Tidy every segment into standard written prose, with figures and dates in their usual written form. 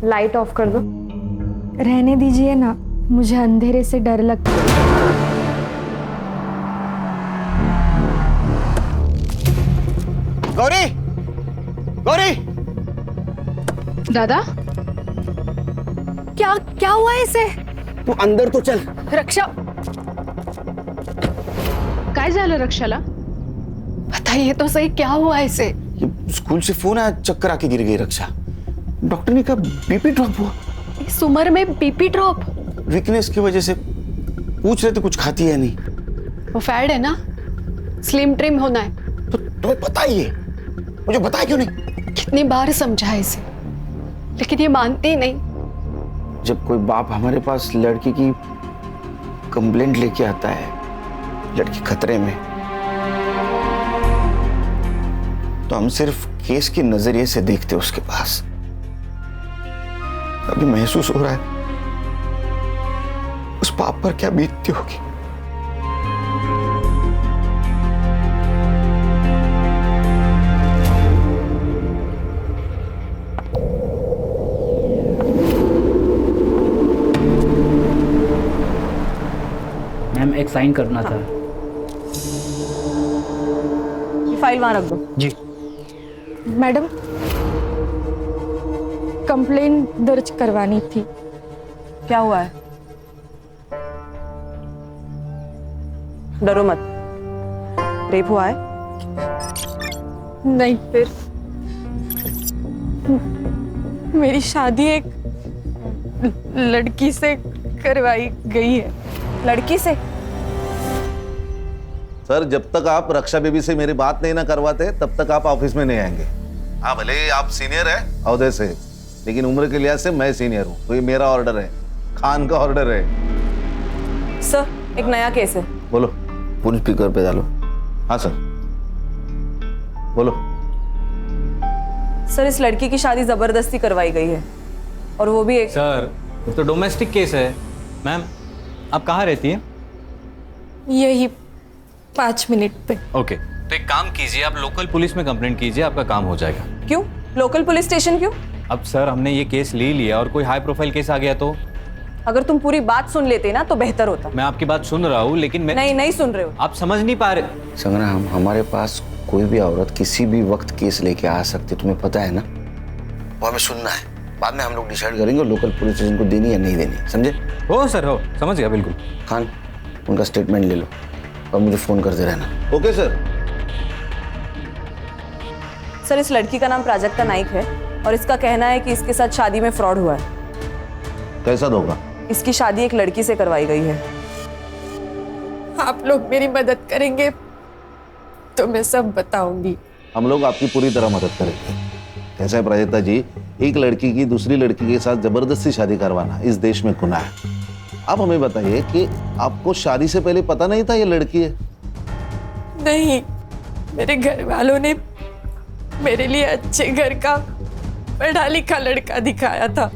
Light of कर दो। रहने दीजिए ना, मुझे अंधेरे से डर लगता है। गौरी, गौरी, दादा, क्या क्या हुआ इसे? तू अंदर तो चल। रक्षा, काय झालं रक्षाला? बताइए तो सही, क्या हुआ इसे? ये स्कूल से फोन आया, चक्कर आके गिर गई रक्षा। डॉक्टर ने कहा बीपी ड्रॉप हुआ। इस उम्र में बीपी ड्रॉप? वीकनेस की वजह से। पूछ रहे थे कुछ खाती है नहीं। वो फैड है ना, स्लिम ट्रिम होना है। तो तुम्हें पता ही है, मुझे बताया क्यों नहीं? कितनी बार समझा इसे, लेकिन ये मानती ही नहीं। जब कोई बाप हमारे पास लड़की की कंप्लेंट लेके आता है, लड़की खतरे में, तो हम सिर्फ केस के नजरिए से देखते उसके पास। अभी महसूस हो रहा है उस बाप पर क्या बीतती होगी। मैम एक साइन करना था। ये फाइल वहां रख दो। जी। मैडम, कंप्लेन दर्ज करवानी थी। क्या हुआ है? डरो मत, रेप हुआ है? नहीं, फिर मेरी शादी एक लड़की से करवाई गई है। लड़की से? सर, जब तक आप रक्षा बेबी से मेरी बात नहीं ना करवाते तब तक आप ऑफिस में नहीं आएंगे। हाँ, भले ही आप सीनियर है औहदे से, लेकिन उम्र के लिहाज से मैं सीनियर हूँ, तो ये मेरा ऑर्डर है, खान का ऑर्डर है। सर, एक नया केस है। बोलो। फोन स्पीकर पे डालो। हाँ सर, बोलो। सर, इस लड़की की शादी जबरदस्ती करवाई गई है, और वो भी एक। सर, ये तो डोमेस्टिक केस है। मैम, आप कहाँ रहती हैं? यही 5 मिनट पे। ओके, तो एक काम कीजिए, आप लोकल पुलिस में कंप्लेंट कीजिए, आपका काम हो जाएगा। क्यों? लोकल पुलिस स्टेशन क्यों? अब सर, हमने ये केस ले लिया और कोई हाई प्रोफाइल केस आ गया तो? अगर तुम पूरी बात सुन लेते ना तो बेहतर होता। मैं आपकी बात सुन रहा हूँ, लेकिन मैं नहीं सुन रहे हो। आप समझ नहीं पा रहे। संग्राम, हमारे पास कोई भी औरत किसी भी वक्त केस लेके आ सकती, तुम्हें पता है ना। वो हमें सुनना है, बाद में हम लोग डिसाइड करेंगे लोकल पुलिस स्टेशन को देनी या नहीं देनी, समझे? हो सर, हो, समझ गया बिल्कुल। खान, उनका स्टेटमेंट ले लो और मुझे फोन करते रहना। Okay sir. सर, इस लड़की का नाम प्राजक्ता नाइक है और इसका कहना है कि इसके साथ शादी में फ्रॉड हुआ है। कैसा धोखा? इसकी शादी एक लड़की से करवाई गई है। आप लोग मेरी मदद करेंगे तो मैं सब बताऊंगी। हम लोग आपकी पूरी तरह मदद करेंगे। कैसा है प्राजक्ता जी, एक लड़की की दूसरी लड़की के साथ जबरदस्ती शादी करवाना इस देश में गुनाह है। आप हमें बताइए कि आपको शादी से पहले पता नहीं था ये लड़की है? नहीं, मेरे घर वालों ने मेरे लिए अच्छे घर का पढ़ा लिखा लड़का दिखाया था।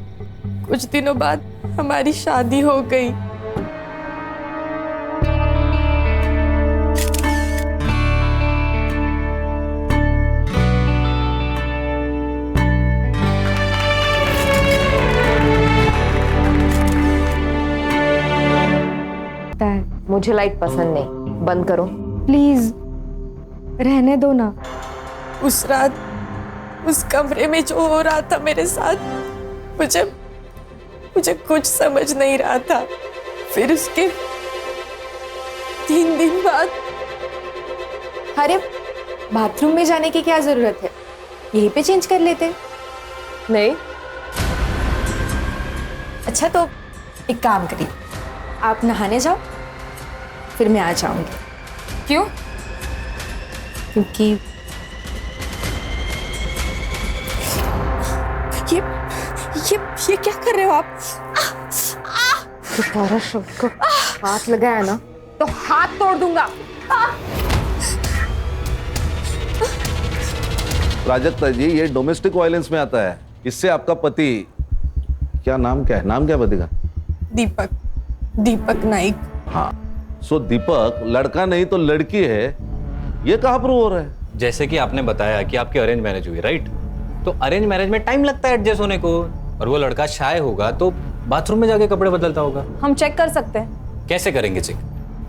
कुछ दिनों बाद हमारी शादी हो गई। मुझे लाइट पसंद नहीं, बंद करो। प्लीज रहने दो ना। उस रात उस कमरे में जो हो रहा था मेरे साथ, मुझे कुछ समझ नहीं रहा था। फिर उसके 3 दिन बाद। अरे, बाथरूम में जाने की क्या जरूरत है, यहीं पे चेंज कर लेते। नहीं। अच्छा, तो एक काम करिए, आप नहाने जाओ, फिर मैं आ जाऊंगी। क्यों? क्योंकि ये क्या कर रहे हो आप? दोबारा शब्द को हाथ लगाया ना तो हाथ तोड़ दूंगा। प्राजक्ता जी, ये डोमेस्टिक वायलेंस में आता है। इससे आपका पति, क्या नाम क्या है? नाम क्या पति का? दीपक नाइक। हाँ, सो दीपक लड़का नहीं तो लड़की है, ये कहाँ प्रूव हो रहा है? जैसे कि आपने बताया कि आपकी अरेंज मैरिज हुई, राइट? तो अरेंज मैरिज में टाइम लगता है एडजस्ट होने को। और वो लड़का शाय होगा तो बाथरूम में जाके कपड़े बदलता होगा। हम चेक कर सकते हैं। कैसे करेंगे चेक?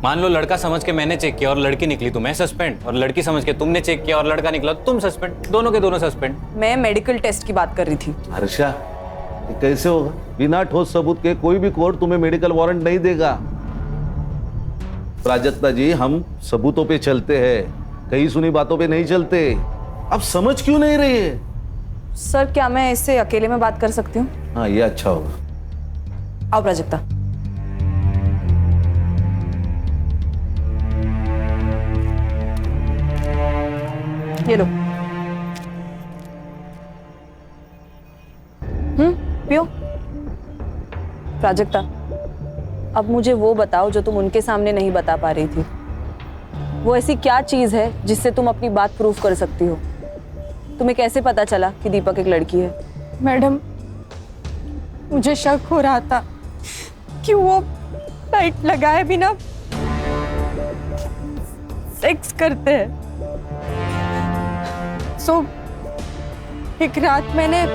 मान लो लड़का समझ के मैंने चेक किया और लड़की निकली तो मैं सस्पेंड, और लड़की समझ के तुमने चेक किया और लड़का निकला तो तुम सस्पेंड, दोनों के दोनों सस्पेंड। मैं मेडिकल टेस्ट की बात कर रही थी। हर्षा, ये कैसे होगा? बिना ठोस सबूत के कोई भी कोर्ट तुम्हें मेडिकल वारंट नहीं देगा। प्राजक्ता जी, हम सबूतों पे चलते हैं, कहीं सुनी बातों पे नहीं चलते। आप समझ क्यों नहीं रही है? सर, क्या मैं इससे अकेले में बात कर सकती हूँ? हाँ, ये अच्छा होगा। आओ प्राजक्ता। ये लो। पियो। प्राजक्ता, अब मुझे वो बताओ जो तुम उनके सामने नहीं बता पा रही थी। वो ऐसी क्या चीज है जिससे तुम अपनी बात प्रूफ कर सकती हो? तुम्हें कैसे पता चला कि दीपक एक लड़की है? मैडम, मुझे शक हो रहा था कि वो लाइट लगाए बिना सेक्स करते हैं। सो एक रात मैंने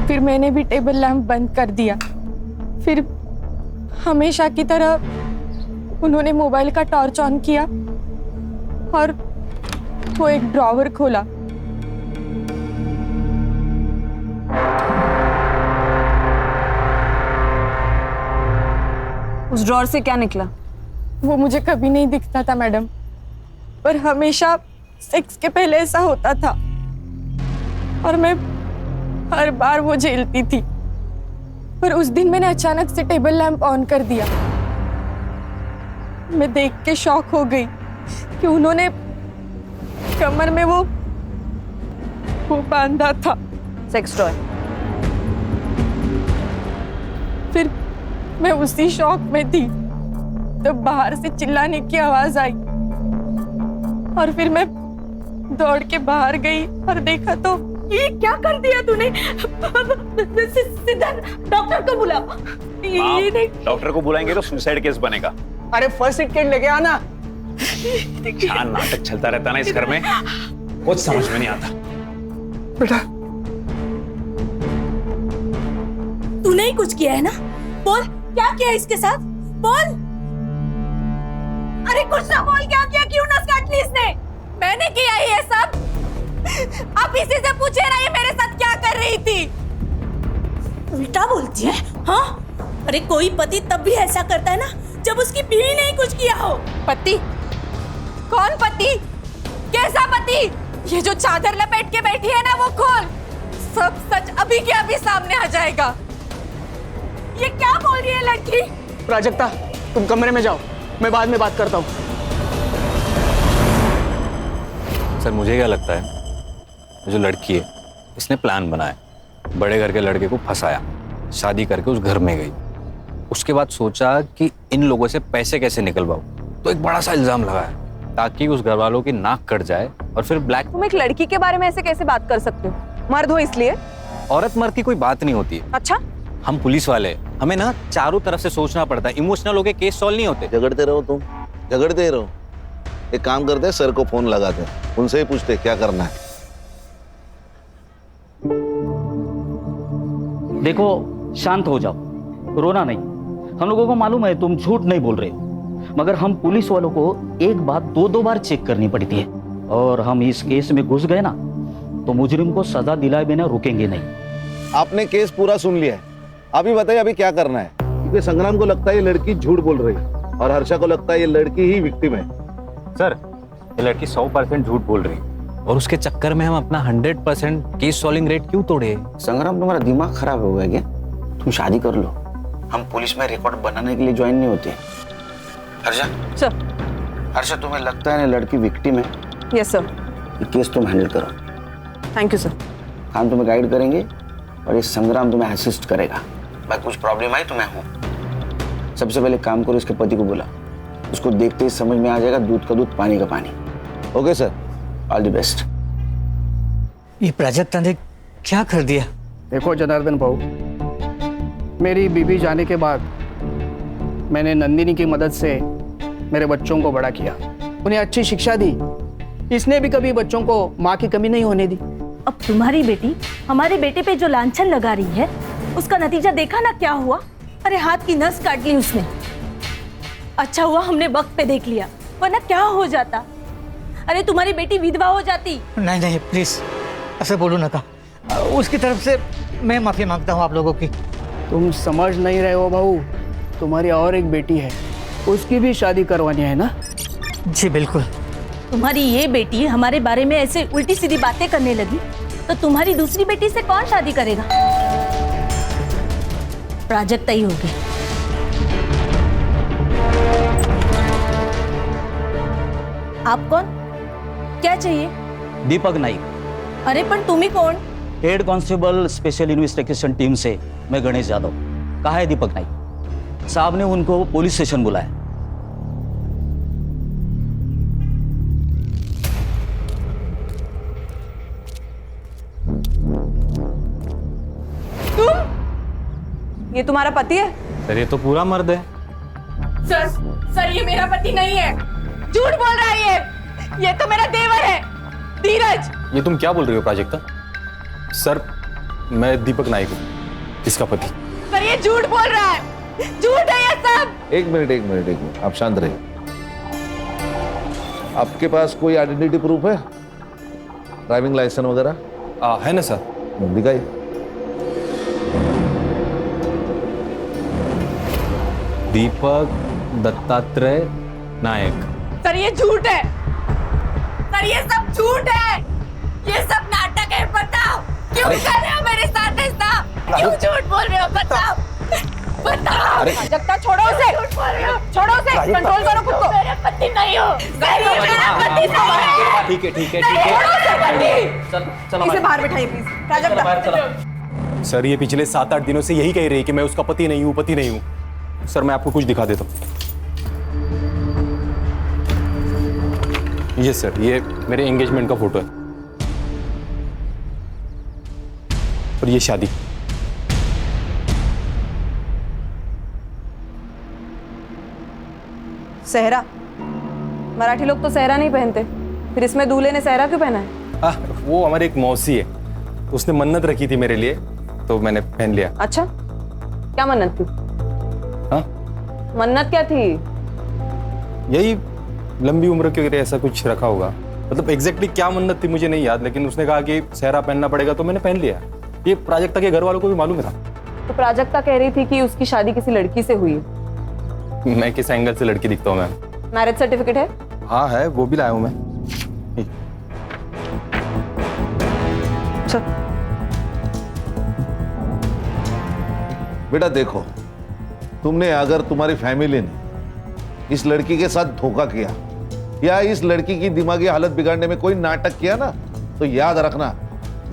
फिर मैंने भी टेबल लैंप बंद कर दिया। फिर हमेशा की तरह उन्होंने मोबाइल का टॉर्च ऑन किया और वो एक ड्रॉवर खोला। उस ड्रॉर से क्या निकला? वो मुझे कभी नहीं दिखता था मैडम, पर हमेशा सेक्स के पहले ऐसा होता था और मैं हर बार वो झेलती थी। पर उस दिन मैंने अचानक से टेबल लैंप ऑन कर दिया। मैं देख के शॉक हो गई कि उन्होंने कमर में वो बांधा था। Sex toy. फिर मैं उसी शॉक में थी तो बाहर से चिल्लाने की आवाज आई और फिर मैं दौड़ के बाहर गई और देखा तो ये क्या कर दिया तूने? सीधा डॉक्टर को बुला। ये नहीं। डॉक्टर को बुलाएंगे तो सुसाइड केस बनेगा। अरे फर्स्ट एड किट लेके आना। क्या नाटक चलता रहता ना इस घर में, कुछ समझ में नहीं आता। बेटा, तूने ही कुछ किया है ना? बोल, क्या किया इसके साथ? बोल। अरे कुछ ना बोल, क्या किया? क्यों नस काट ली इसने? मैंने किया ये सब। आप इसी से पूछे ना ये मेरे साथ क्या कर रही थी? उल्टा बोलती है, हाँ? अरे कोई पति तब भी ऐसा करता है ना जब उसकी बीवी ने ही कुछ किया हो। पति? कौन पति? कैसा पति? ये जो चादर लपेट के बैठी है ना वो खोल, सब सच अभी के अभी सामने आ जाएगा। ये क्या बोल रही है लड़की? प्राजक्ता, तुम कमरे में जाओ, मैं बाद में बात करता हूँ। सर, मुझे क्या लगता है, जो लड़की है इसने प्लान बनाया, बड़े घर के लड़के को फंसाया, शादी करके उस घर में गई, उसके बाद सोचा कि इन लोगों से पैसे कैसे निकलवाऊं, तो एक बड़ा सा इल्जाम लगाया ताकि उस घर वालों की नाक कट जाए और फिर ब्लैक। तुम एक लड़की के बारे में ऐसे कैसे बात कर सकते हो? मर्द हो इसलिए? औरत मर्द की कोई बात नहीं होती है। अच्छा, हम पुलिस वाले, हमें ना चारों तरफ से सोचना पड़ता है, इमोशनल होके केस सॉल्व नहीं होते। झगड़ते रहो तुम, झगड़ते रहो। एक काम करते हैं, सर को फोन लगाते हैं, उनसे ही पूछते क्या करना है। देखो, शांत हो जाओ, रोना नहीं। हम लोगों को मालूम है तुम झूठ नहीं बोल रहे हो, मगर हम पुलिस वालों को एक बात दो बार चेक करनी पड़ती है, और हम इस केस में घुस गए ना तो मुजरिम को सजा दिलाए बिना रुकेंगे नहीं। आपने केस पूरा सुन लिया है, अभी बताइए अभी क्या करना है? क्योंकि संग्राम को लगता है ये लड़की झूठ बोल रही है और हर्षा को लगता है ये लड़की ही विक्टिम है। सर, ये लड़की 100% झूठ बोल रही है और उसके चक्कर में हम अपना 100% केस सॉल्विंग रेट क्यों तोड़े? संग्राम, तुम्हारा दिमाग खराब हो गया क्या? तुम शादी कर लो, हम पुलिस में रिकॉर्ड बनाने के लिए ज्वाइन नहीं होते। हर्षा सर। हर्षा, तुम्हें लगता है ना लड़की विक्टिम है? Yes sir. ये केस तुम हैंडल करो। Thank you sir. हम तुम्हें गाइड करेंगे और ये संग्राम तुम्हें असिस्ट करेगा। भाई कुछ प्रॉब्लम आई तो मैं हूँ। सबसे पहले काम करो, इसके पति को बुला, उसको देखते ही समझ में आ जाएगा दूध का दूध पानी का पानी। Okay sir, all the best. ये प्राजक्ता ने क्या कर दिया? देखो जनार्दन भाऊ, मेरी बीबी जाने के बाद मैंने नंदिनी की मदद से मेरे बच्चों को बड़ा किया, उन्हें अच्छी शिक्षा दी। इसने भी कभी बच्चों को माँ की कमी नहीं होने दी। अब तुम्हारी बेटी हमारे बेटे पे जो लांछन लगा रही है, उसका नतीजा देखा ना क्या हुआ। अरे हाथ की नस काट ली उसने। अच्छा हुआ हमने वक्त पे देख लिया, वरना क्या हो जाता। अरे तुम्हारी बेटी विधवा हो जाती। नहीं नहीं प्लीज ऐसे बोलो ना। उसकी तरफ से मैं माफी मांगता हूँ आप लोगों की। तुम समझ नहीं रहे हो बहू, तुम्हारी और एक बेटी है, उसकी भी शादी करवानी है ना। जी बिल्कुल। तुम्हारी ये बेटी हमारे बारे में ऐसे उल्टी सीधी बातें करने लगी तो तुम्हारी दूसरी बेटी से कौन शादी करेगा? प्राजक्ता ही होगी। आप कौन? क्या चाहिए? दीपक नाइक। अरे पर तुम ही कौन? Head constable special investigation team से मैं गणेश यादव। कहाँ है दीपक नाइक? साहब ने उनको पुलिस स्टेशन बुलाया। ये तुम्हारा पति है? सर ये तो पूरा मर्द है। सर ये मेरा पति नहीं है, झूठ बोल रहा है ये तो मेरा देवर है, धीरज। ये तुम क्या बोल रही हो प्राजक्ता? सर मैं दीपक नाइक हूँ, इसका पति। सर ये झूठ बोल रहा है, झूठ है ये सब। एक मिनट, आप शांत रहिए। आपके पास कोई आइडेंटिटी प्रूफ है? ड्राइविंग लाइसेंस वगैरह? है ना सर। दिखाइए। दीपक दत्तात्रेय नायक। सर ये झूठ है, सर ये सब झूठ है, ये सब नाटक है। बताओ क्यों कर रहे हो मेरे साथ ऐसा? क्यों झूठ बोल रहे हो? बताओ बताओ। प्राजक्ता छोड़ो उसे, छोड़ो उसे, कंट्रोल करो खुद को। मेरे पति नहीं हो, मेरा पति नहीं है। ठीक है। चलो इसे बाहर बैठाइए प्लीज। प्राजक्ता सर ये पिछले 7-8 दिनों से यही कह रही है कि मैं उसका पति नहीं हूँ। सर मैं आपको कुछ दिखा देता हूँ। ये सर, ये मेरे एंगेजमेंट का फोटो है और ये शादी। सहरा, मराठी लोग तो सहरा नहीं पहनते, फिर इसमें दूल्हे ने सहरा क्यों पहना है? वो हमारी एक मौसी है, उसने मन्नत रखी थी मेरे लिए तो मैंने पहन लिया। अच्छा, क्या मन्नत थी? हाँ? मन्नत क्या थी? यही लंबी उम्र के लिए ऐसा कुछ रखा होगा। मतलब एग्जैक्टली क्या मन्नत थी मुझे नहीं याद, लेकिन उसने कहा कि सहरा पहनना पड़ेगा तो मैंने पहन लिया। ये प्राजक्ता के घर वालों को भी मालूम था। तो प्राजक्ता कह रही थी कि उसकी शादी किसी लड़की से हुई है। मैं किस एंगल से लड़की दिखता हूँ मैम? मैरिज सर्टिफिकेट है? हाँ है, वो भी लाया हूँ मैं। अच्छा। बेटा देखो, तुमने अगर तुम्हारी फैमिली ने इस लड़की के साथ धोखा किया या इस लड़की की दिमागी हालत बिगाड़ने में कोई नाटक किया ना, तो याद रखना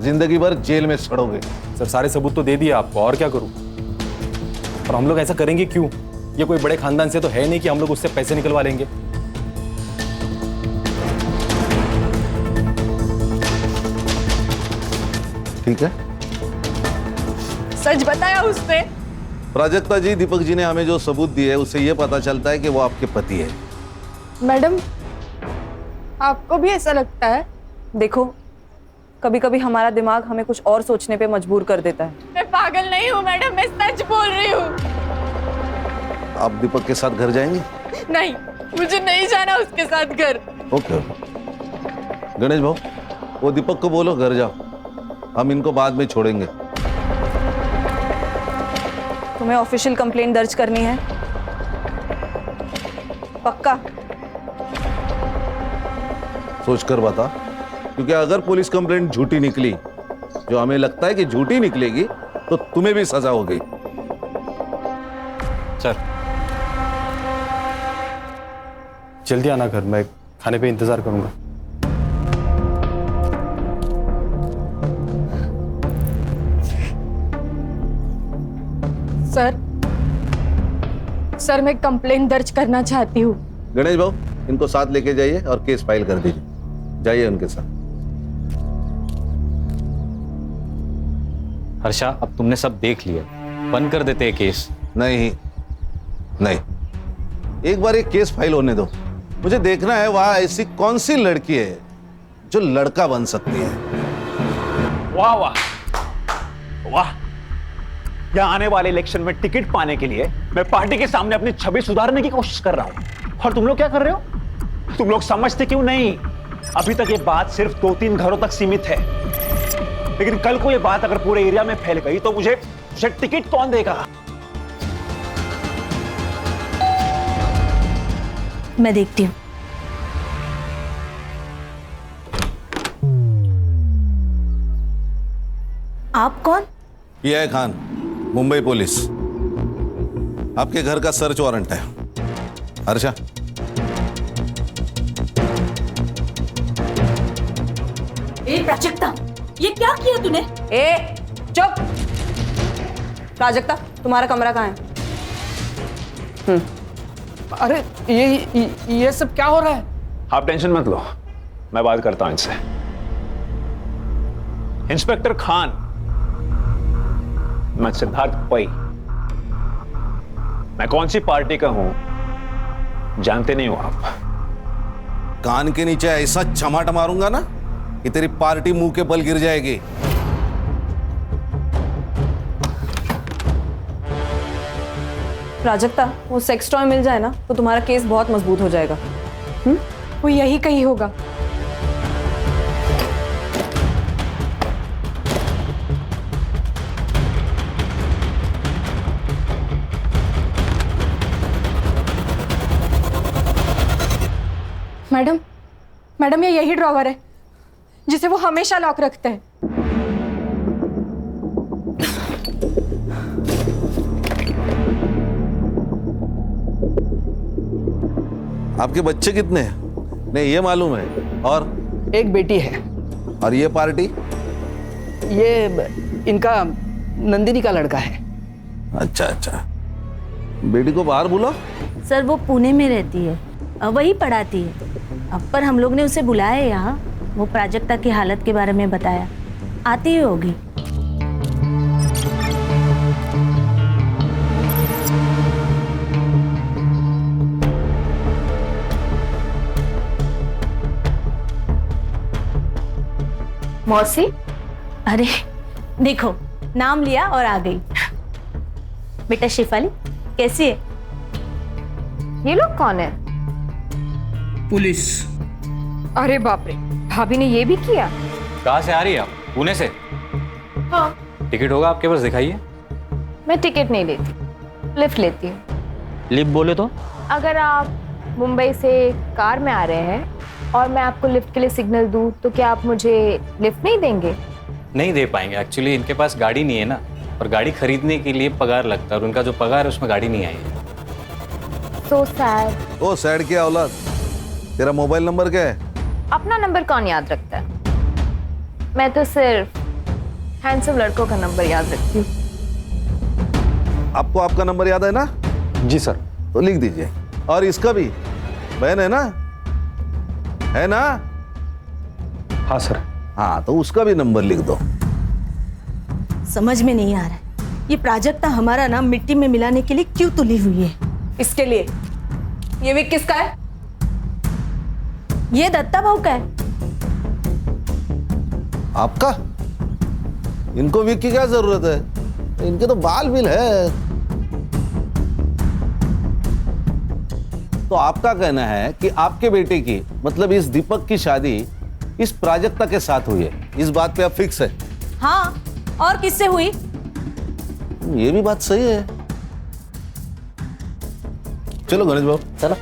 जिंदगी भर जेल में सड़ोगे। सर सारे सबूत तो दे दिए आपको, और क्या करूं? और हम लोग ऐसा करेंगे क्यों? ये कोई बड़े खानदान से तो है नहीं कि हम लोग उससे पैसे निकलवा लेंगे। ठीक है, सच बताया उसने। प्राजक्ता जी, दीपक जी ने हमें जो सबूत दिए उससे यह पता चलता है कि वो आपके पति है। मैडम आपको भी ऐसा लगता है? देखो, कभी कभी हमारा दिमाग हमें कुछ और सोचने पे मजबूर कर देता है। मैं पागल नहीं हूँ मैडम, मैं सच बोल रही हूँ। आप दीपक के साथ घर जाएंगे? नहीं, मुझे नहीं जाना उसके साथ घर। ओके गणेश भाऊ, वो दीपक को बोलो घर जाओ, हम इनको बाद में छोड़ेंगे। तुम्हें ऑफिशियल कंप्लेंट दर्ज करनी है? पक्का? सोचकर बता, क्योंकि अगर पुलिस कंप्लेंट झूठी निकली, जो हमें लगता है कि झूठी निकलेगी, तो तुम्हें भी सजा होगी। सर जल्दी आना घर, मैं खाने पे इंतजार करूंगा। सर मैं कंप्लेंट दर्ज करना चाहती हूँ। गणेश भाऊ, इनको साथ लेके जाइए और केस फाइल कर दीजिए। जाइए उनके साथ। हर्षा अब तुमने सब देख लिया बंद कर देते हैं केस। नहीं नहीं, एक बार एक केस फाइल होने दो। मुझे देखना है वहां ऐसी कौन सी लड़की है जो लड़का बन सकती है। वाह वाह वाह, यहाँ आने वाले इलेक्शन में टिकट पाने के लिए मैं पार्टी के सामने अपनी छवि सुधारने की कोशिश कर रहा हूं, और तुम लोग क्या कर रहे हो? तुम लोग समझते क्यों नहीं? अभी तक ये बात सिर्फ 2-3 घरों तक सीमित है, लेकिन कल को ये बात अगर पूरे एरिया में फैल गई तो मुझे टिकट कौन देगा? मैं देखती हूँ। आप कौन? ये है खान, मुंबई पुलिस। आपके घर का सर्च वारंट है। हर्षा, ए प्राजक्ता, ये क्या किया तूने? ए चुप! प्राजक्ता, तुम्हारा कमरा कहाँ है? अरे ये सब क्या हो रहा है? आप टेंशन मत लो, मैं बात करता हूं इनसे। इंस्पेक्टर खान, मैं सिद्धार्थ पै। मैं कौन सी पार्टी का हूं जानते नहीं हो आप? कान के नीचे ऐसा चमाट मारूंगा ना कि तेरी पार्टी मुंह के बल गिर जाएगी। प्राजक्ता, वो सेक्स टॉय मिल जाए ना तो तुम्हारा केस बहुत मजबूत हो जाएगा। वो यही कहीं होगा। मैडम, मैडम ये यही ड्रॉवर है जिसे वो हमेशा लॉक रखते हैं। आपके बच्चे कितने हैं? नहीं ये मालूम है। और एक बेटी है। और ये पार्टी? ये इनका नंदिनी का लड़का है। अच्छा अच्छा, बेटी को बाहर बुलाओ। सर वो पुणे में रहती है, वही पढ़ाती है। अब पर हम लोग ने उसे बुलाया है यहाँ, वो प्राजक्ता की हालत के बारे में बताया, आती ही होगी। मौसी, अरे देखो नाम लिया और आ गई। बेटा शेफाली कैसी है? ये लोग कौन है? पुलिस। अरे बाप रे, भाभी ने ये भी किया? कहाँ से आ रही है आप? पुणे से? हाँ। टिकट होगा आपके पास, दिखाइए। मैं टिकट नहीं लेती, लिफ्ट लेती हूँ। लिफ्ट बोले तो? अगर आप मुंबई से कार में आ रहे हैं और मैं आपको लिफ्ट के लिए सिग्नल दूं तो क्या आप मुझे लिफ्ट नहीं देंगे? नहीं दे पाएंगे, एक्चुअली इनके पास गाड़ी नहीं है ना, और गाड़ी खरीदने के लिए पगार लगता है, और उनका जो पगार है उसमें गाड़ी नहीं आई है। So sad। ओ सैड क्या औलाद, तेरा मोबाइल नंबर क्या है? अपना नंबर कौन याद रखता है? मैं तो सिर्फ हैंडसम लड़कों का नंबर याद रखती हूँ। आपको आपका नंबर याद है ना? जी सर। तो लिख दीजिए। और इसका भी, बहन है ना? है ना? हाँ सर। हाँ तो उसका भी नंबर लिख दो। समझ में नहीं आ रहा है ये प्राजक्ता हमारा नाम मिट्टी में मिलाने के लिए क्यों तुली हुई है। इसके लिए ये विक किसका है? ये दत्ता भाऊ का है। आपका? इनको विक की क्या जरूरत है? इनके तो बाल बिल है। तो आपका कहना है कि आपके बेटे की, मतलब इस दीपक की शादी इस प्राजक्ता के साथ हुई है, इस बात पे आप फिक्स है? हाँ, और किससे हुई? ये भी बात सही है। चलो गणेश बाबू चला।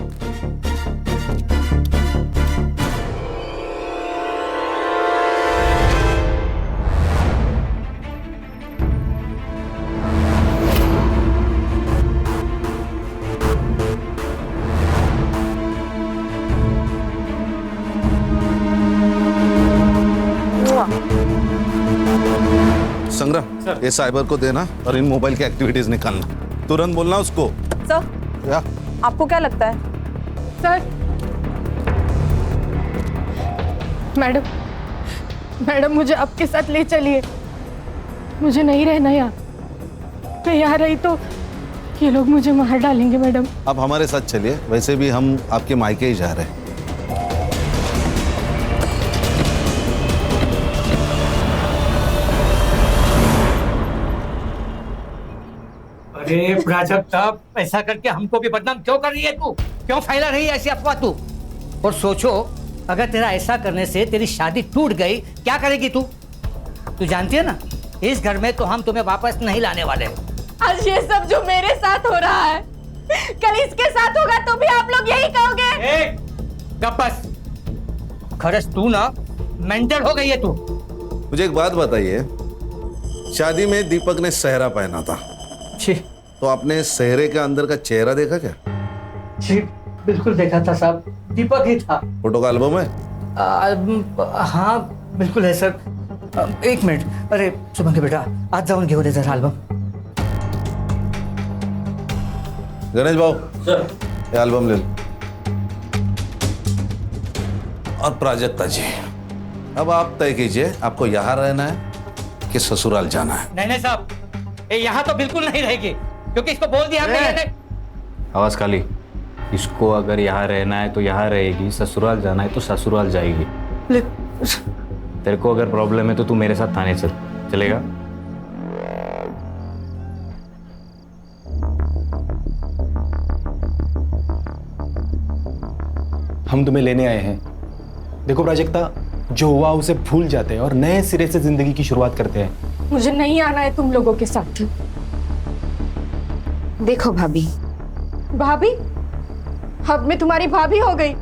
संग्राम, ये साइबर को देना और इन मोबाइल की एक्टिविटीज निकालना। तुरंत बोलना उसको। सर, क्या? आपको क्या लगता है? सर, मैडम, मैडम मुझे आपके साथ ले चलिए, मुझे नहीं रहना यहाँ। मैं यहाँ रही तो ये लोग मुझे मार डालेंगे मैडम। आप हमारे साथ चलिए, वैसे भी हम आपके मायके ही जा रहे हैं। अरे प्राजक्ता, ऐसा करके हमको भी बदनाम क्यों कर रही है तू? क्यों फैला रही है ऐसी अफवाह तू? और सोचो, अगर तेरा ऐसा करने से तेरी शादी टूट गई, क्या करेगी तू? तू जानती है ना, इस घर में तो हम तुम्हें वापस नहीं लाने वाले हैं। आज ये सब जो मेरे साथ हो रहा है, कल इसके साथ होगा तो भी आप लोग यही कहोगे। गप बस। खरस तू ना मेंटल हो गई है तू। मुझे एक बात बताइए, शादी में दीपक ने सेहरा पहना था, जी तो आपने सेहरे के अंदर का चेहरा देखा क्या? जी बिल्कुल देखा था साहब, दीपक ही था। फोटो का एल्बम है? हाँ बिल्कुल है सर। एक मिनट, अरे सुमन के बेटा, आज जाऊन घेऊन ये जरा एल्बम। गणेश भाऊ सर, ये एल्बम ले लो। और प्राजक्ता जी, अब आप तय कीजिए, आपको यहाँ रहना है कि ससुराल जाना है? नहीं साहब, ये यहाँ तो बिल्कुल नहीं रहेगी, क्योंकि इसको बोल दिया हमने। आवाज काली, इसको अगर यहाँ रहना है तो यहाँ रहेगी, ससुराल जाना है तो ससुराल जाएगी। तेरे को अगर प्रॉब्लम है तो तू मेरे साथ थाने चल, चलेगा? हम तुम्हें लेने आए हैं। देखो प्राजक्ता, जो हुआ उसे भूल जाते हैं और नए सिरे से जिंदगी की शुरुआत करते हैं। मुझे नहीं आना है तुम लोगों के साथ। देखो भाभी, भाभी? अब मैं तुम्हारी भाभी हो गई।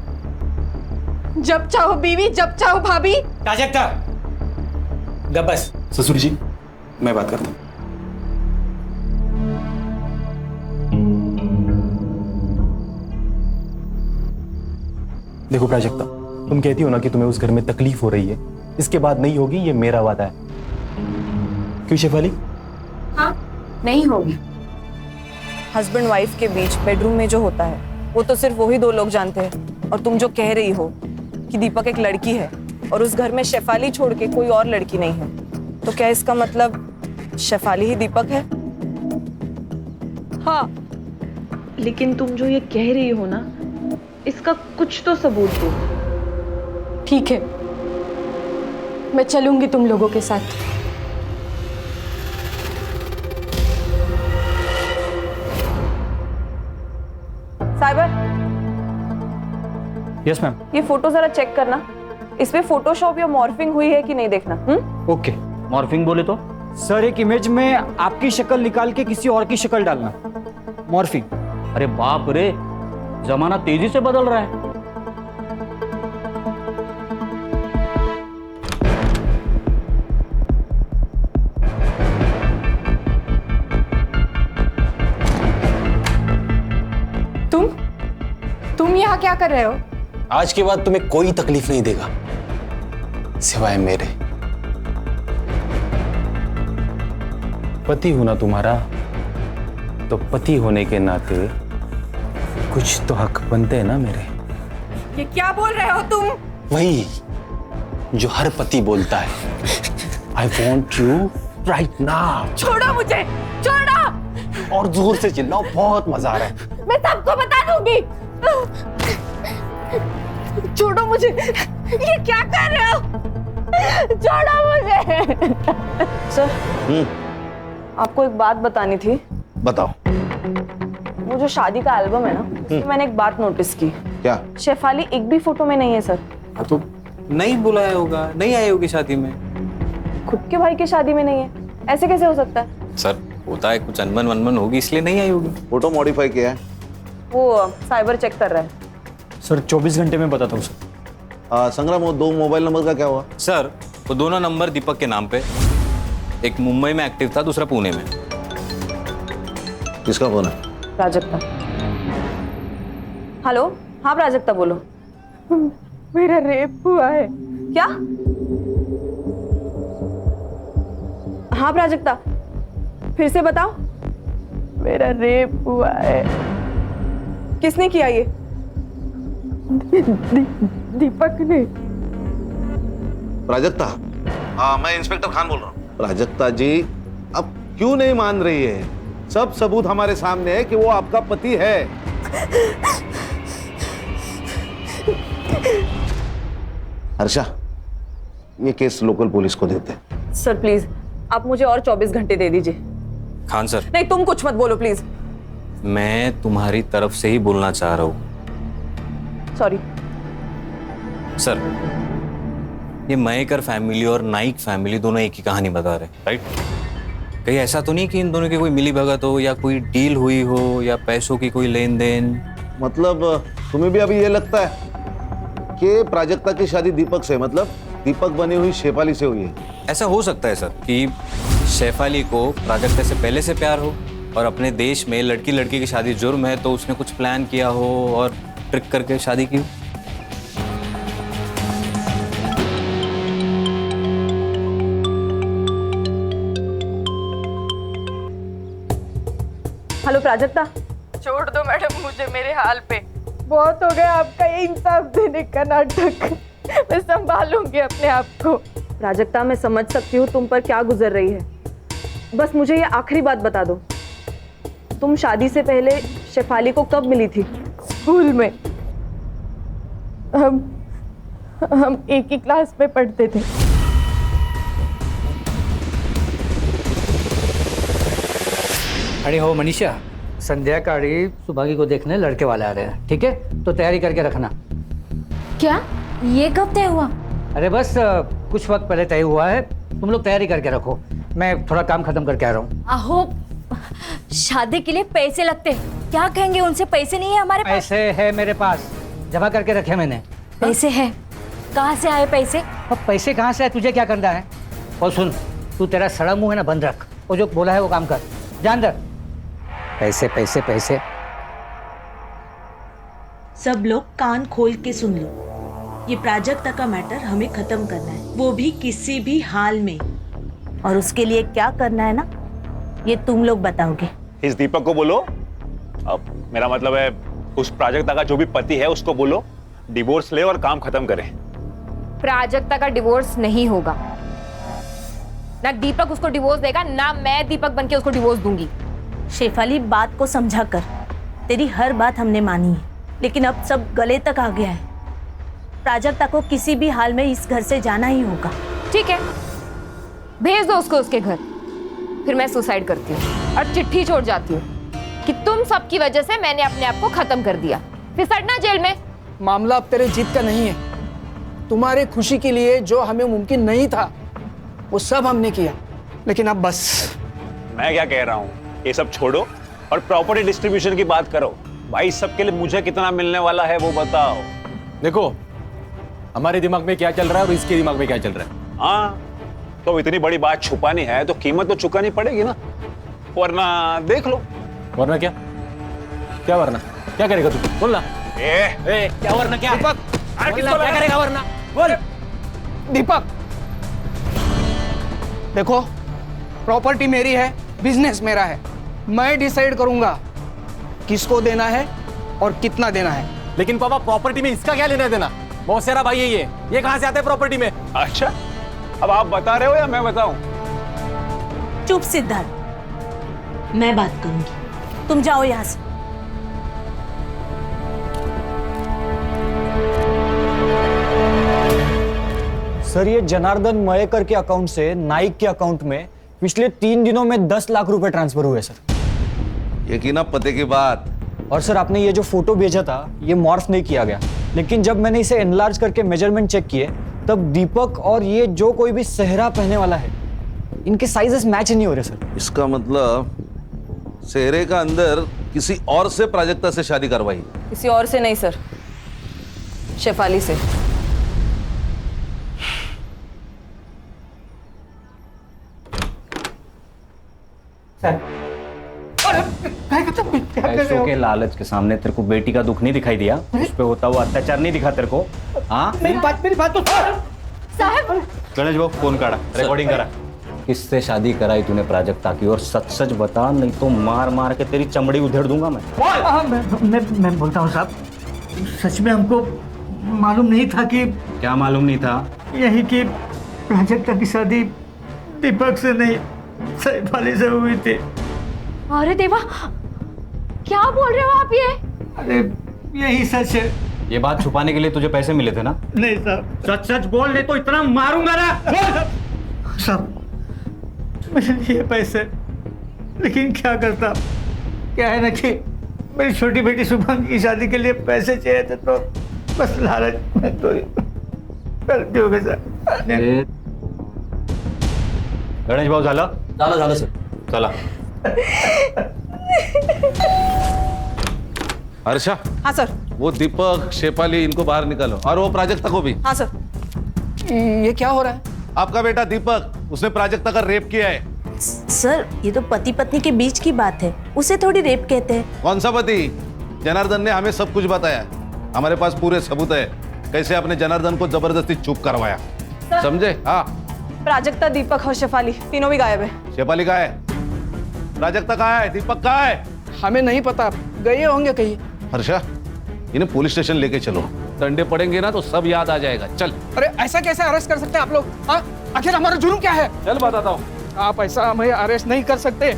जब चाहो बीवी, जब चाहो भाभी। प्राजक्ता, गप बस। ससुर जी, मैं बात करता हूँ। देखो प्राजक्ता, तुम कहती हो ना कि तुम्हें उस घर में तकलीफ हो रही है, इसके बाद नहीं होगी, ये मेरा वादा है। क्यों शेफाली? हाँ, नहीं होगी। हस्बैंड वाइफ के बीच बेडरूम में जो होता है वो तो सिर्फ वही दो लोग जानते हैं। और तुम जो कह रही हो कि दीपक एक लड़की है और उस घर में शेफाली छोड़ के कोई और लड़की नहीं है, तो क्या इसका मतलब शेफाली ही दीपक है? हाँ, लेकिन तुम जो ये कह रही हो ना, इसका कुछ तो सबूत दो। ठीक है, मैं चलूंगी तुम लोगों के साथ। Cyber, yes ma'am. ये फोटो जरा चेक करना, इसमें फोटोशॉप या मॉर्फिंग हुई है कि नहीं देखना। ओके। मॉर्फिंग बोले तो? सर, एक इमेज में आपकी शक्ल निकाल के किसी और की शक्ल डालना, मॉर्फिंग। अरे बाप रे, जमाना तेजी से बदल रहा है। तुम यहाँ क्या कर रहे हो? आज के बाद तुम्हें कोई तकलीफ नहीं देगा सिवाय मेरे। पति हूं ना तुम्हारा, तो पति होने के नाते कुछ तो हक बनते हैं ना मेरे। ये क्या बोल रहे हो तुम? वही जो हर पति बोलता है, I want you right now. छोड़ो मुझे, छोड़ो। और जोर से चिल्लाओ, बहुत मजा आ रहा है। मैं सबको बता दूंगी। छोड़ो मुझे, ये क्या कर रहे हो? छोड़ो मुझे। सर, आपको एक बात बतानी थी। बताओ। वो जो शादी का एल्बम है ना, उसमें मैंने एक बात नोटिस की। क्या? शेफाली एक भी फोटो में नहीं है सर। तो नहीं बुलाया होगा, नहीं आई होगी शादी में। खुद के भाई की शादी में नहीं है, ऐसे कैसे हो सकता है? सर, होता है, कुछ अनबन वनबन होगी इसलिए नहीं आई होगी। फोटो मॉडिफाई किया है, वो साइबर चेक कर रहा है। सर 24 घंटे में बताता हूँ सर। संग्राम, वो 2 मोबाइल नंबर का क्या हुआ? सर, वो दोनों नंबर दीपक के नाम पे, एक मुंबई में एक्टिव था, दूसरा पुणे में। किसका फोन है? प्राजक्ता। हेलो, हाँ प्राजक्ता बोलो। मेरा रेप हुआ है। क्या? हाँ प्राजक्ता, फिर से बताओ। मेरा रेप हुआ है। किसने किया ये? दीपक ने। प्राजक्ता? हाँ, मैं इंस्पेक्टर खान बोल रहा हूँ। प्राजक्ता जी, अब क्यों नहीं मान रही है? सब सबूत हमारे सामने है कि वो आपका पति है। हर्षा, ये केस लोकल पुलिस को देते हैं। सर प्लीज आप मुझे और 24 घंटे दे दीजिए। खान सर, नहीं तुम कुछ मत बोलो प्लीज। मैं तुम्हारी तरफ से ही बोलना चाह रहा हूँ। सॉरी सर, ये मयेकर फैमिली और नाइक फैमिली दोनों एक ही कहानी बता रहे हैं, राइट? कहीं ऐसा तो नहीं कि इन दोनों की कोई मिली भगत हो या कोई डील हुई हो या पैसों की कोई लेन देन? मतलब तुम्हें भी अभी ये लगता है कि प्राजक्ता की शादी दीपक से, मतलब दीपक बनी हुई शेफाली से हुई है? ऐसा हो सकता है सर कि शेफाली को प्राजक्ता से पहले से प्यार हो और अपने देश में लड़की लड़की की शादी जुर्म है तो उसने कुछ प्लान किया हो और ट्रिक करके शादी की। हेलो प्राजक्ता। छोड़ दो मैडम मुझे मेरे हाल पे। बहुत हो गया आपका ये इंसाफ देने का नाटक। मैं संभालूंगी अपने आप को। प्राजक्ता मैं समझ सकती हूँ तुम पर क्या गुजर रही है, बस मुझे ये आखिरी बात बता दो, तुम शादी से पहले शेफाली को कब मिली थी? स्कूल में। हम एक ही क्लास में पढ़ते थे। अरे हो मनीषा, संध्याकाळी सुभागी को देखने लड़के वाले आ रहे हैं, ठीक है? तो तैयारी करके रखना। क्या ये कब तय हुआ? अरे बस कुछ वक्त पहले तय हुआ है, तुम लोग तैयारी करके रखो, मैं थोड़ा काम खत्म करके आ रहा हूँ। आहो, शादी के लिए पैसे लगते, क्या कहेंगे उनसे? पैसे नहीं है हमारे पास। पैसे है मेरे पास, जमा करके रखे मैंने। पैसे है? कहाँ से आए पैसे? अब पैसे कहाँ से आए, तुझे क्या करना है? और सुन, तू तेरा सड़ा मुंह है ना बंद रख, वो जो बोला है वो काम कर, जान दर। पैसे पैसे पैसे। सब लोग कान खोल के सुन लो, ये प्राजक्ता का मैटर हमें खत्म करना है, वो भी किसी भी हाल में। और उसके लिए क्या करना है ना, ये तुम लोग बताओगे। इस दीपक को बोलो, अब मेरा मतलब है उस प्राजक्ता का जो भी पति है उसको बोलो डिवोर्स ले और काम खत्म करें। प्राजक्ता का डिवोर्स नहीं होगा, ना दीपक उसको डिवोर्स देगा, ना मैं दीपक बनके उसको डिवोर्स दूंगी। शेफाली, बात को समझा कर, तेरी हर बात हमने मानी है, लेकिन अब सब गले तक आ गया है। प्राजक्ता को किसी भी हाल में इस घर से जाना ही होगा। ठीक है, भेज दो उसको उसके घर, फिर मैं सुसाइड करती हूँ और चिट्ठी छोड़ जाती हूँ कि तुम सबकी वजह से मैंने अपने आप को खत्म कर दिया, फिर सड़ना जेल में। मामला अब तेरे जीत का नहीं है, तुम्हारे खुशी के लिए जो हमें मुमकिन नहीं था वो सब हमने किया, लेकिन अब बस। मैं क्या कह रहा हूँ, ये सब छोड़ो और प्रॉपर्टी डिस्ट्रीब्यूशन की बात करो। भाई सबके लिए मुझे कितना मिलने वाला है वो बताओ। देखो हमारे दिमाग में क्या चल रहा है और इसके दिमाग में क्या चल रहा है। हाँ, तो इतनी बड़ी बात छुपानी है तो कीमत तो चुकानी पड़ेगी ना, वरना देख लो। वरना क्या? क्या वरना? क्या करेगा तू? बोल ना। क्या वरना क्या? दीपक, क्या करेगा वरना? बोल। दीपक, देखो प्रॉपर्टी मेरी है, बिजनेस मेरा है, मैं डिसाइड करूंगा किसको देना है और कितना देना है। लेकिन पापा प्रॉपर्टी में इसका क्या लेना देना? बहुत सारा भाई है ये कहां से आता है प्रॉपर्टी में? अच्छा, अब आप बता रहे हो या मैं बताऊं? चुप सिद्धार्थ, मैं बात करूंगी, तुम जाओ यहाँ से। सर, ये जनार्दन मयेकर के अकाउंट से नाइक के अकाउंट में पिछले 3 दिनों में 10 लाख रुपए ट्रांसफर हुए सर। यकीन पते की बात। और सर आपने ये जो फोटो भेजा था ये मॉर्फ नहीं किया गया, लेकिन जब मैंने इसे एनलार्ज करके मेजरमेंट चेक किए तब दीपक और ये जो कोई भी सेहरा पहनने वाला है इनके साइजेस मैच नहीं हो रहे सर। इसका मतलब सेहरे का अंदर किसी और से प्राजक्ता से शादी करवाई? किसी और से नहीं सर, शेफाली से। पैसों के लालच के सामने तेरे को बेटी का दुख नहीं दिखाई दिया? उस पे होता हुआ अत्याचार नहीं दिखा तेरे को? हाँ, मेरी बात तो साहब, गणेश बाबू फोन काढ़ा, रिकॉर्डिंग करा। किससे शादी कराई तूने प्राजक्ता की? और सच सच बता, नहीं तो मार मार के तेरी चमड़ी उधेड़ दूंगा मैं। मैं बोलता हूँ साहब, सच में हमको मालूम नहीं था कि। क्या मालूम नहीं था? यही कि प्राजक्ता की शादी दीपक से नहीं शेफाली से हुई थी। अरे देवा, क्या बोल रहे हो आप ये? अरे यही सच है। ये बात छुपाने के लिए तुझे पैसे मिले थे ना? नहीं सर, सच सच बोल ले तो इतना मारूंगा ना। बोल सब मेरे लिए पैसे, लेकिन क्या करता, क्या है ना कि मेरी छोटी बेटी शुभम की शादी के लिए पैसे चाहिए थे, तो बस लालच में तो गलती हो गई सर। गणेश भाऊ झालं झालं सर. चला. हर्षा, हाँ सर. वो दीपक, शेफाली, इनको बाहर निकालो, और वो प्राजक्ता को भी. हाँ सर. ये क्या हो रहा है? आपका बेटा दीपक, उसने प्राजक्ता का रेप किया है. सर, ये तो पति पत्नी के बीच की बात है, उसे थोड़ी रेप कहते हैं. कौन सा पति? जनार्दन ने हमें सब कुछ बताया. हमारे पास पूरे सबूत है कैसे आपने जनार्दन को जबरदस्ती चुप करवाया. समझे? हाँ. प्राजक्ता, दीपक और शेफाली तीनों भी गायब है. शेफाली कहाँ है? प्राजक्ता कहाँ है? दीपक कहाँ है? हमें नहीं पता, गए होंगे कहीं. हर्षा, इन्हें पुलिस स्टेशन लेके चलो. डंडे पड़ेंगे ना तो सब याद आ जाएगा. चल. अरे ऐसा कैसे अरेस्ट कर सकते हैं आप लोग? हाँ, आखिर हमारा जुर्म क्या है? चल बताता हूँ. आप ऐसा हमें अरेस्ट नहीं कर सकते.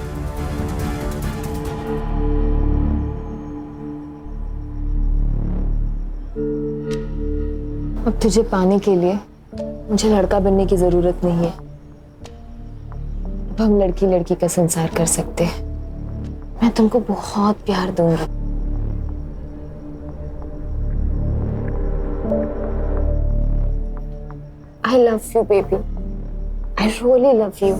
अब तुझे पाने के लिए मुझे लड़का बनने की जरूरत नहीं है. अब हम लड़की लड़की का संसार कर सकते हैं. मैं तुमको बहुत प्यार दूंगा. I love you, baby. I really love you.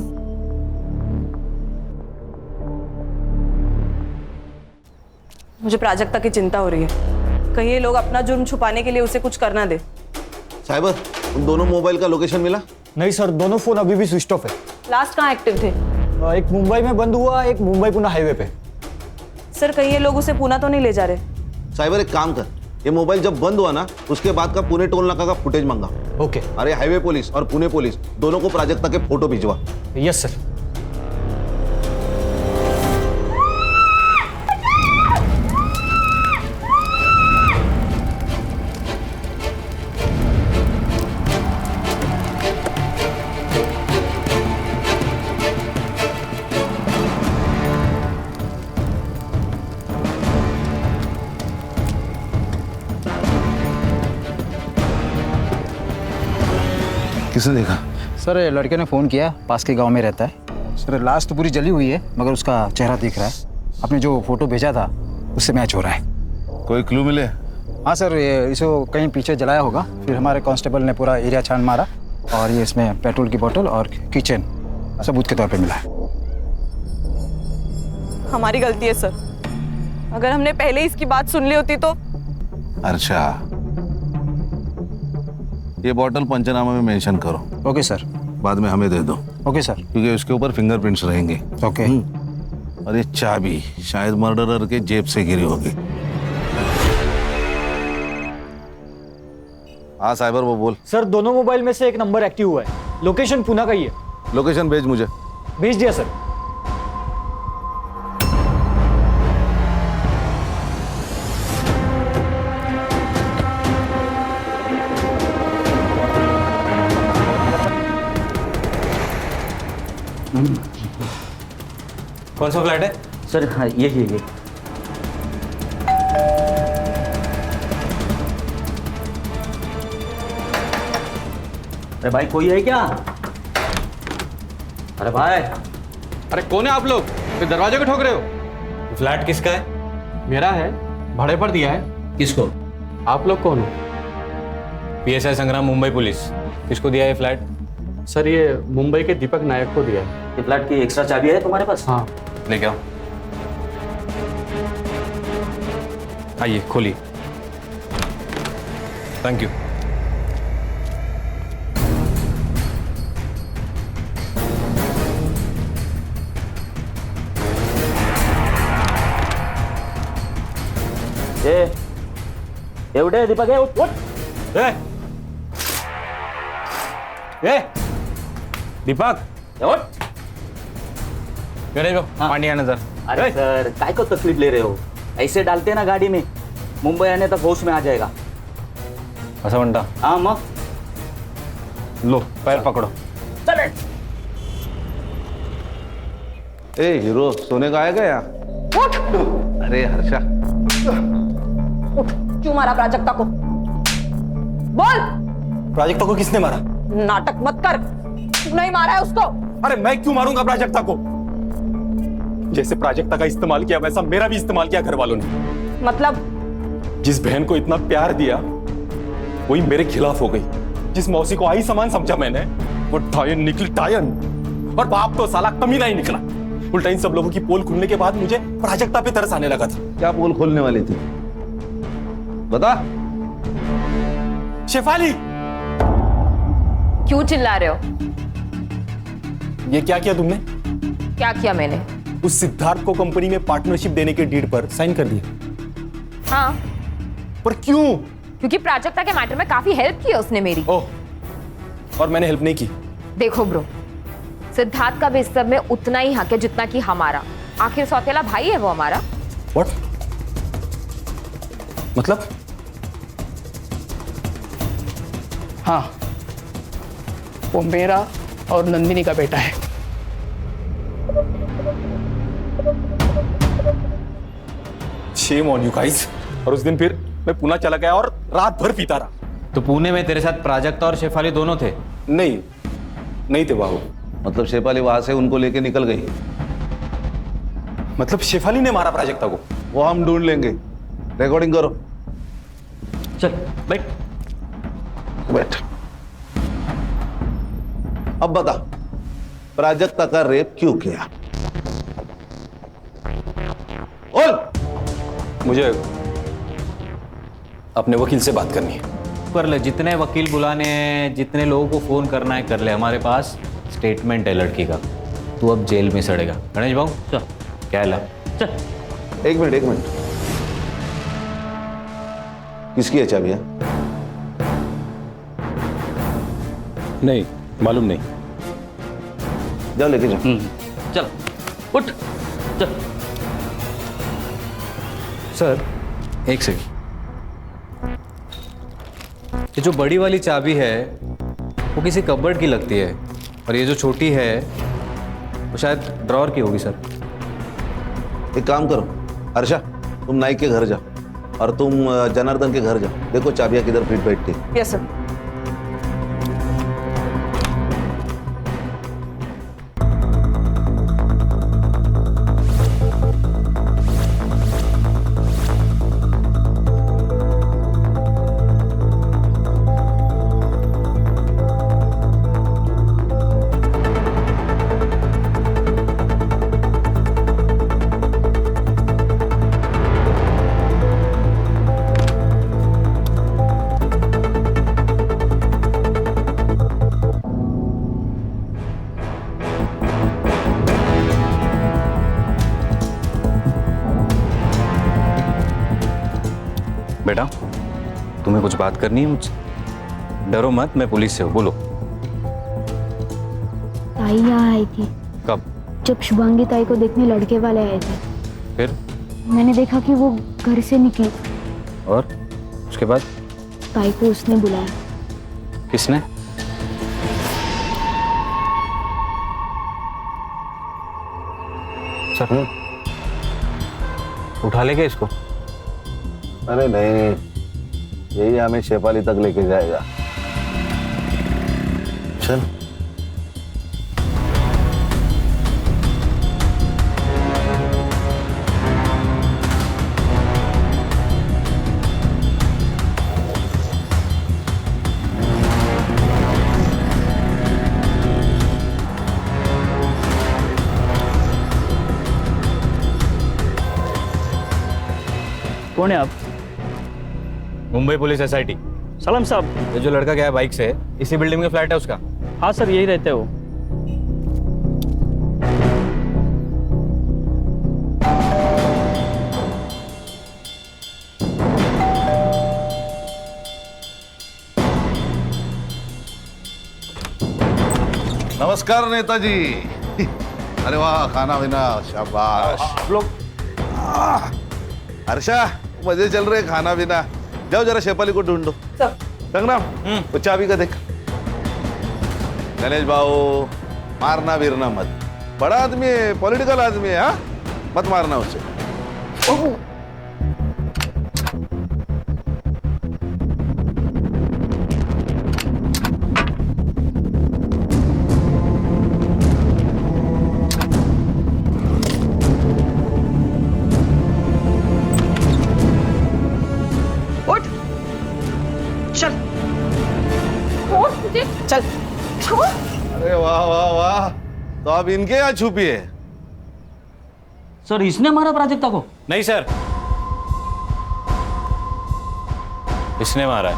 मुझे प्राजक्ता की चिंता हो रही है. कहीं ये लोग अपना जुर्म छुपाने के लिए उसे कुछ करना दे. साइबर, उन दोनों मोबाइल का लोकेशन मिला? नहीं सर, दोनों फोन अभी भी स्विच ऑफ है. लास्ट कहाँ एक्टिव थे? एक मुंबई में बंद हुआ, एक मुंबई पुणे हाईवे पे. सर, कहीं ये लोग उसे पुणे तो नहीं ले जा रहे? साइबर, एक काम कर, ये मोबाइल जब बंद हुआ ना उसके बाद का पुणे टोल नाका का फुटेज मांगा. ओके. अरे हाईवे पुलिस और पुणे पुलिस दोनों को प्राजक्ता के फोटो भिजवा. Yes sir. किसने देखा? सर, लड़के ने फ़ोन किया, पास के गांव में रहता है. सर, लाश तो पूरी जली हुई है मगर उसका चेहरा दिख रहा है. आपने जो फोटो भेजा था उससे मैच हो रहा है. कोई क्लू मिले? हाँ सर, इसको कहीं पीछे जलाया होगा. फिर हमारे कांस्टेबल ने पूरा एरिया छान मारा और ये इसमें पेट्रोल की बोतल और किचन सबूत के तौर पे मिला है. हमारी गलती है सर. अगर हमने पहले ही इसकी बात सुन ली होती तो. अच्छा, ये बॉटल पंचनामा में मेंशन करो. Okay sir. बाद में हमें दे दो. Okay sir. क्योंकि उसके ऊपर फिंगरप्रिंट्स रहेंगे. ओके. और ये चाबी शायद मर्डरर के जेब से गिरी होगी. हाँ साइबर, वो बोल. सर, दोनों मोबाइल में से एक नंबर एक्टिव हुआ है. लोकेशन पुणे का ही है. लोकेशन भेज मुझे. भेज दिया सर. कौन सा फ्लैट है? सर हाँ, यही है. अरे भाई, कोई है क्या? अरे भाई. अरे कौन है आप लोग? फिर दरवाजे को ठोक रहे हो? फ्लैट किसका है? मेरा है, भाड़े पर दिया है. किसको? आप लोग कौन हो? PSI संग्राम, मुंबई पुलिस. किसको दिया है फ्लैट? सर, ये मुंबई के दीपक नायक को दिया है. ये फ्लैट की एक्स्ट्रा चाबी है तुम्हारे पास? हाँ. लेके आओ. आइए, खोलिए. Thank you. एवढे दीपक आहे. उठ. दीपक, गणेश भाऊ, पानी आना जरा. अरे सर, काय को तकलीफ ले रहे हो? ऐसे डालते ना गाड़ी में, मुंबई आने तक होश में आ जाएगा. असं म्हणता? हाँ मग. लो, पैर पकड़ो. चले. ए हीरो सोने का आएगा यहाँ? उठ अरे हर्षा, उठ, क्यों मारा प्राजक्ता को? बोल। प्राजक्ता को किसने मारा? नाटक मत कर, तू नहीं मारा है उसको। अरे मैं क्यों मारूंगा प्राजक्ता को? जैसे प्राजक्ता का इस्तेमाल किया वैसा मेरा भी इस्तेमाल किया घर वालों ने। मतलब? जिस बहन को इतना प्यार दिया वही मेरे खिलाफ हो गई। जिस मौसी को आई समान समझा मैंने, वो टायन निकली टायन। और बाप तो साला कमीना ही निकला। उल्टा इन सब लोगों की पोल खुलने के बाद मुझे प्राजक्ता पे तरस आने लगा था। क्या पोल खोलने वाली थी? बता। शेफाली, क्यों चिल्ला रहे हो? ये क्या किया तुमने? क्या किया मैंने? उस सिद्धार्थ को कंपनी में पार्टनरशिप देने के डीड पर साइन कर दिया। हाँ। पर क्यों? क्योंकि प्राजक्ता के मैटर में काफी हेल्प की उसने मेरी। ओह, और मैंने हेल्प नहीं की? देखो ब्रो, सिद्धार्थ का भी इस सब में उतना ही हक है जितना कि हमारा। आखिर सौतेला भाई है वो हमारा। What? मतलब? हाँ, वो मेरा और नंदिनी का बेटा है। Shame on you guys। और उस दिन फिर मैं पुणे चला गया और रात भर पीता रहा। तो पुणे में तेरे साथ प्राजक्ता और शेफाली दोनों थे? नहीं थे बाबू। मतलब शेफाली वहां से उनको लेके निकल गई? मतलब शेफाली ने मारा प्राजक्ता को? वो हम ढूंढ लेंगे। रिकॉर्डिंग करो। चल बैठ। बैठ। अब बता, प्राजक्ता का रेप क्यों किया? बोल। मुझे अपने वकील से बात करनी है। कर ले, जितने वकील बुलाने हैं, जितने लोगों को फोन करना है कर ले। हमारे पास स्टेटमेंट है लड़की का। तू अब जेल में सड़ेगा। गणेश भाऊ चल, क्या ला चल। एक मिनट। किसकी है चाबियां? नहीं मालूम नहीं। जाओ लेके जाओ। चल उठ चल। सर एक सेकंड, ये जो बड़ी वाली चाबी है वो किसी कबर्ड की लगती है, और ये जो छोटी है वो शायद ड्रॉअर की होगी सर। एक काम करो हर्षा, तुम नाइक के घर जाओ और तुम जनार्दन के घर जाओ। देखो चाबियां किधर फिट बैठती है। Yes sir. बेटा, तुम्हें कुछ बात करनी है मुझसे? डरो मत, मैं पुलिस से हूँ। बोलो। ताई यहाँ आई थी। कब? जब शुभांगी ताई को देखने लड़के वाले आए थे। फिर? मैंने देखा कि वो घर से निकली। और उसके बाद? ताई को उसने बुलाया। किसने? सर उठा ले क्या इसको? अरे नहीं, यही हमें शेफाली तक लेके जाएगा। चल। कौन है आप? Mumbai police SIT। सलाम साहब। ये जो लड़का गया है बाइक से, इसी बिल्डिंग में फ्लैट है उसका? हाँ सर, यही रहते हो। नमस्कार नेताजी। अरे वाह, खाना पीना शाबाश। आप लोग हर्षा, मजे चल रहे, खाना पीना। जाओ जरा शेफाली को ढूंढो। संग्राम, वो चाबी का देख। गणेश भाऊ, मारना वीरना मत। बड़ा आदमी है, पॉलिटिकल आदमी है। हाँ, मत मारना उसे। उठ, चल, चल, अरे वाह वाह वाह, तो आप इनके यहाँ छुपी है। सर इसने मारा प्राजक्ता को? नहीं सर, इसने मारा है।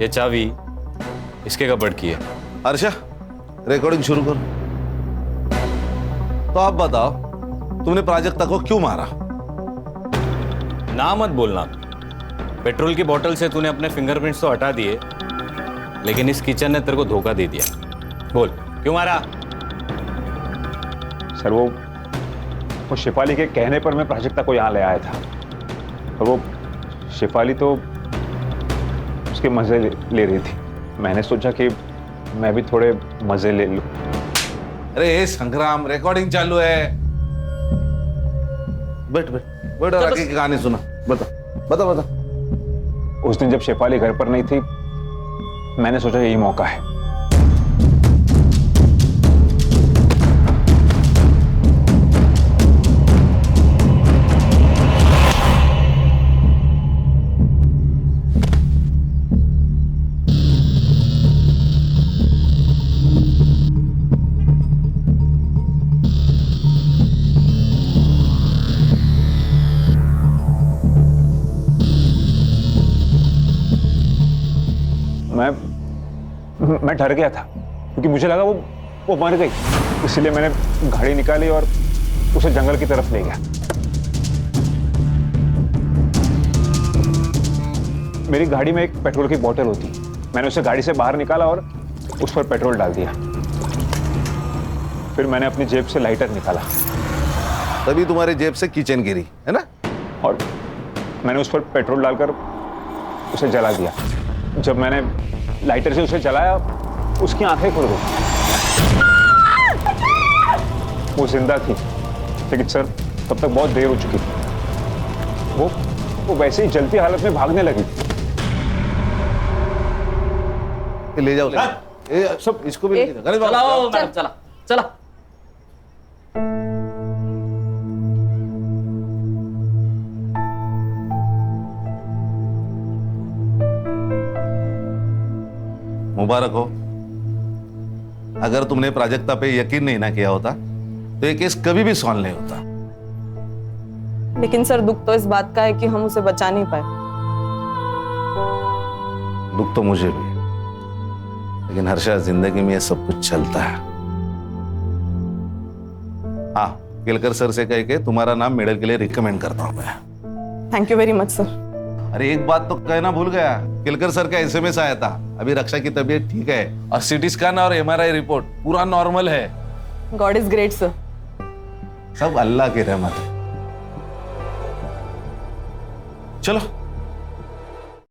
ये चाबी इसके कपबोर्ड की है। अर्षा, रिकॉर्डिंग शुरू करो। तो आप बताओ, तुमने प्राजक्ता को क्यों मारा? ना मत बोलना। पेट्रोल की बोतल से तूने अपने फिंगरप्रिंट्स तो हटा दिए, लेकिन इस किचन ने तेरे को धोखा दे दिया। बोल क्यों मारा? सर वो शिफाली के कहने पर मैं प्राजक्ता को यहाँ ले आया था, और वो शिफाली तो उसके मजे ले रही थी। मैंने सोचा कि मैं भी थोड़े मजे ले लूं। अरे संग्राम, रिकॉर्डिंग चालू है। बैठ बैठ बैठ और आगे की कहानी सुना। बता बता बता। उस दिन जब शिफाली घर पर नहीं थी, मैंने सोचा यही मौका है। मैं डर गया था क्योंकि मुझे लगा वो मर गई, इसलिए मैंने गाड़ी निकाली और उसे जंगल की तरफ ले गया। मेरी गाड़ी में एक पेट्रोल की बोतल होती, मैंने उसे गाड़ी से बाहर निकाला और उस पर पेट्रोल डाल दिया। फिर मैंने अपनी जेब से लाइटर निकाला, तभी तुम्हारी जेब से किचन गिरी है ना, और मैंने उस पर पेट्रोल डालकर उसे जला दिया। जब मैंने लाइटर से उसे जलाया, उसकी आंखें खुल गई। वो जिंदा थी, लेकिन सर तब तक बहुत देर हो चुकी थी। वो वैसे ही जलती हालत में भागने लगी। ले जाओ, सब इसको भी ले जाओ। चलाओ मैडम, चला चला। मुबारक हो। अगर तुमने प्राजक्ता पे यकीन नहीं ना किया होता तो ये केस कभी भी सॉल्व नहीं होता। लेकिन सर दुख तो इस बात का है कि हम उसे बचा नहीं पाए। दुख तो मुझे भी, लेकिन हर्षा जिंदगी में ये सब कुछ चलता है। हाँ, केलकर सर से कह के तुम्हारा नाम मेडल के लिए रिकमेंड करता हूं मैं। Thank you very much sir. अरे एक बात तो कहना भूल गया, केलकर सर का एसएमएस आया था। अभी रक्षा की तबीयत ठीक है और सीटी स्कैन और एमआरआई रिपोर्ट पूरा नॉर्मल है। God is great sir. सब अल्लाह की रहमत है। चलो